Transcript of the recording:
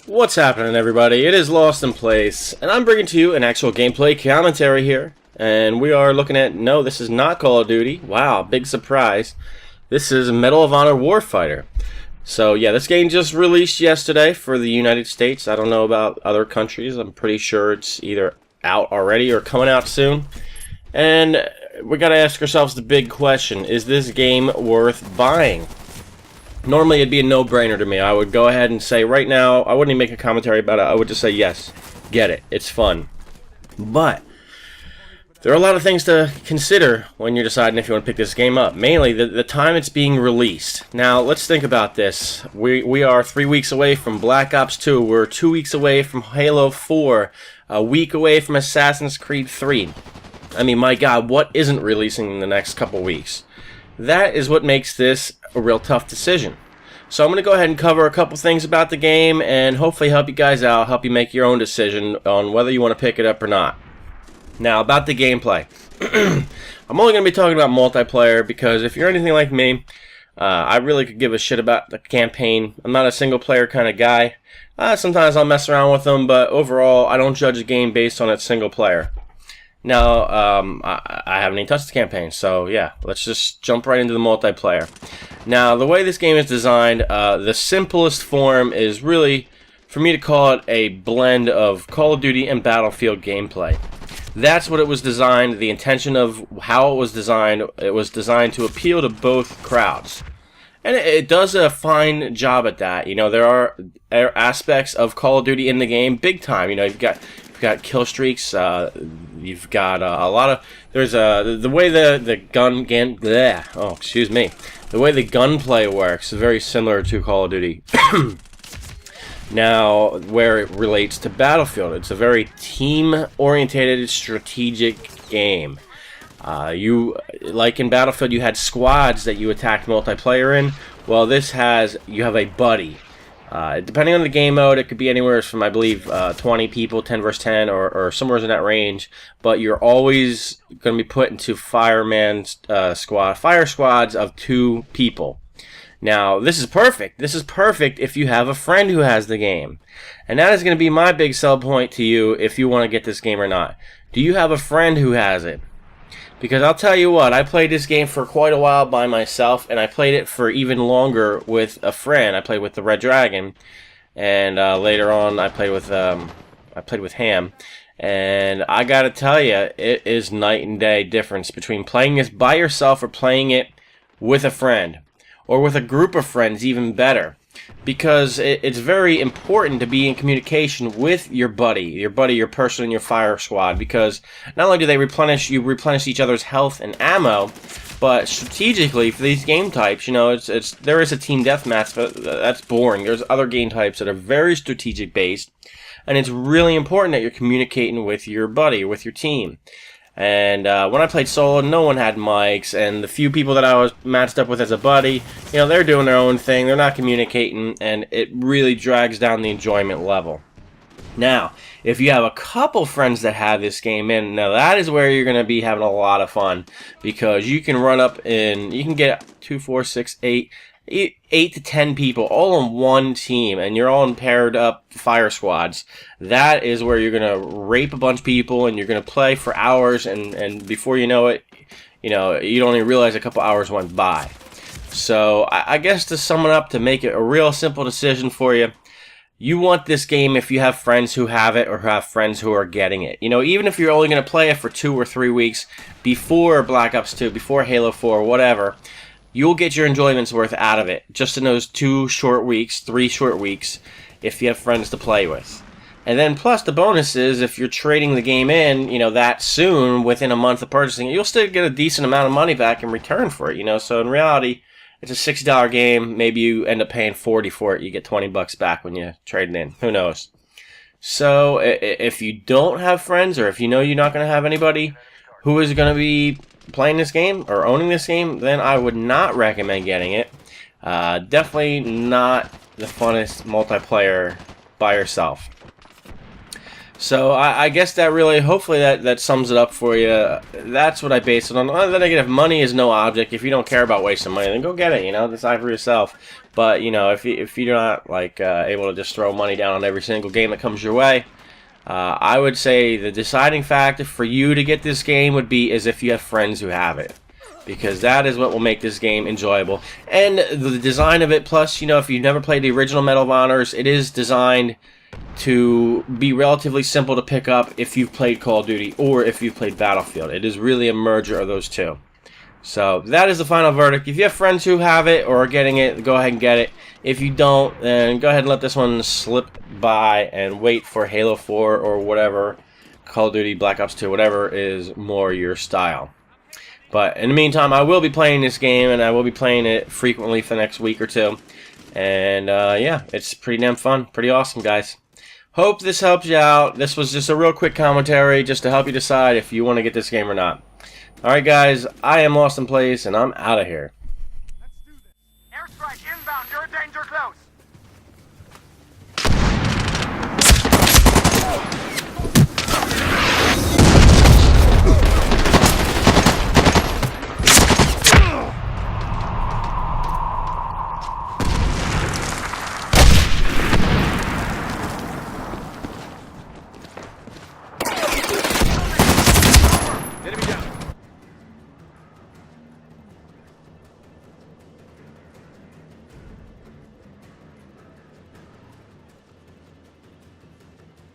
What's happening, everybody? It is Lost in Place, and I'm bringing to you an actual gameplay commentary here. And we are looking at, no, this is not Call of Duty. Wow, big surprise. This is Medal of Honor Warfighter. So yeah, this game just released yesterday for the United States. I don't know about other countries. I'm pretty sure it's either out already or coming out soon. And we gotta ask ourselves the big question: is this game worth buying? Normally it'd be a no-brainer to me. I would go ahead and say right now, I wouldn't even make a commentary about it. I would just say yes, get it. It's fun. But there are a lot of things to consider when you're deciding if you want to pick this game up. Mainly the time it's being released. Now let's think about this. We are 3 weeks away from Black Ops 2. We're 2 weeks away from Halo 4. A week away from Assassin's Creed 3. I mean, my God, what isn't releasing in the next couple weeks? That is what makes this a real tough decision. So I'm going to go ahead and cover a couple things about the game and hopefully help you guys out, help you make your own decision on whether you want to pick it up or not. Now, about the gameplay. I'm only going to be talking about multiplayer because if you're anything like me, I really could give a shit about the campaign. I'm not a single player kind of guy. Sometimes I'll mess around with them, but overall, I don't judge a game based on its single player. Now, I haven't even touched the campaign, so yeah, let's just jump right into the multiplayer. Now, the way this game is designed, the simplest form is really, for me to call it a blend of Call of Duty and Battlefield gameplay. That's what it was designed, the intention of how it was designed to appeal to both crowds. And it does a fine job at that. You know, there are aspects of Call of Duty in the game, big time. You know, you've got kill streaks. You've got a lot of. There's the way the way the gunplay works is very similar to Call of Duty. Now, where it relates to Battlefield, it's a very team-oriented, strategic game. You like in Battlefield, you had squads that you attacked multiplayer in. Well, you have a buddy. Depending on the game mode, it could be anywhere from, I believe, 20 people, 10 versus 10, or somewhere in that range. But you're always going to be put into fire squads of 2 people. Now, this is perfect. This is perfect if you have a friend who has the game. And that is going to be my big sell point to you if you want to get this game or not. Do you have a friend who has it? Because I'll tell you what, I played this game for quite a while by myself, and I played it for even longer with a friend. I played with the Red Dragon, and later on I played with Ham. And I gotta tell you, it is night and day difference between playing this by yourself or playing it with a friend, or with a group of friends, even better. Because it's very important to be in communication with your buddy, your person in your fire squad, because not only do they replenish each other's health and ammo, but strategically for these game types, you know, there is a team deathmatch, but that's boring. There's other game types that are very strategic based, and it's really important that you're communicating with your buddy, with your team. And when I played solo, no one had mics, and the few people that I was matched up with as a buddy, you know, they're doing their own thing, they're not communicating, and it really drags down the enjoyment level. Now, if you have a couple friends that have this game in, now that is where you're going to be having a lot of fun, because you can run up and you can get 2, 4, 6, 8 to 10 people all on one team, and you're all in paired up fire squads. That is where you're gonna rape a bunch of people, and you're gonna play for hours, and before you know it, you know, you don't even realize a couple hours went by. So I guess to sum it up, to make it a real simple decision for you, you want this game if you have friends who have it or have friends who are getting it. You know, even if you're only gonna play it for 2 or 3 weeks before Black Ops 2, before Halo 4, whatever, you'll get your enjoyment's worth out of it just in those 3 short weeks, if you have friends to play with. And then plus the bonus is, if you're trading the game in, you know, that soon, within a month of purchasing it, you'll still get a decent amount of money back in return for it, you know. So in reality, it's a $60 game. Maybe you end up paying $40 for it. You get $20 back when you trade it in. Who knows? So if you don't have friends, or if you know you're not going to have anybody who is going to be playing this game or owning this game, then I would not recommend getting it. Definitely not the funnest multiplayer by yourself. So I guess that really, hopefully that sums it up for you. That's what I base it on. Then again, if money is no object, if you don't care about wasting money, then go get it. You know, decide for yourself. But you know, if you're not like able to just throw money down on every single game that comes your way, I would say the deciding factor for you to get this game would be is if you have friends who have it. Because that is what will make this game enjoyable. And the design of it, plus, you know, if you've never played the original Medal of Honors, it is designed to be relatively simple to pick up if you've played Call of Duty or if you've played Battlefield. It is really a merger of those two. So that is the final verdict. If you have friends who have it or are getting it, go ahead and get it. If you don't, then go ahead and let this one slip by and wait for Halo 4 or whatever, Call of Duty, Black Ops 2, whatever is more your style. But in the meantime, I will be playing this game, and I will be playing it frequently for the next week or two. And yeah, it's pretty damn fun. Pretty awesome, guys. Hope this helps you out. This was just a real quick commentary just to help you decide if you want to get this game or not. Alright, guys, I am Lost in Place, and I'm out of here.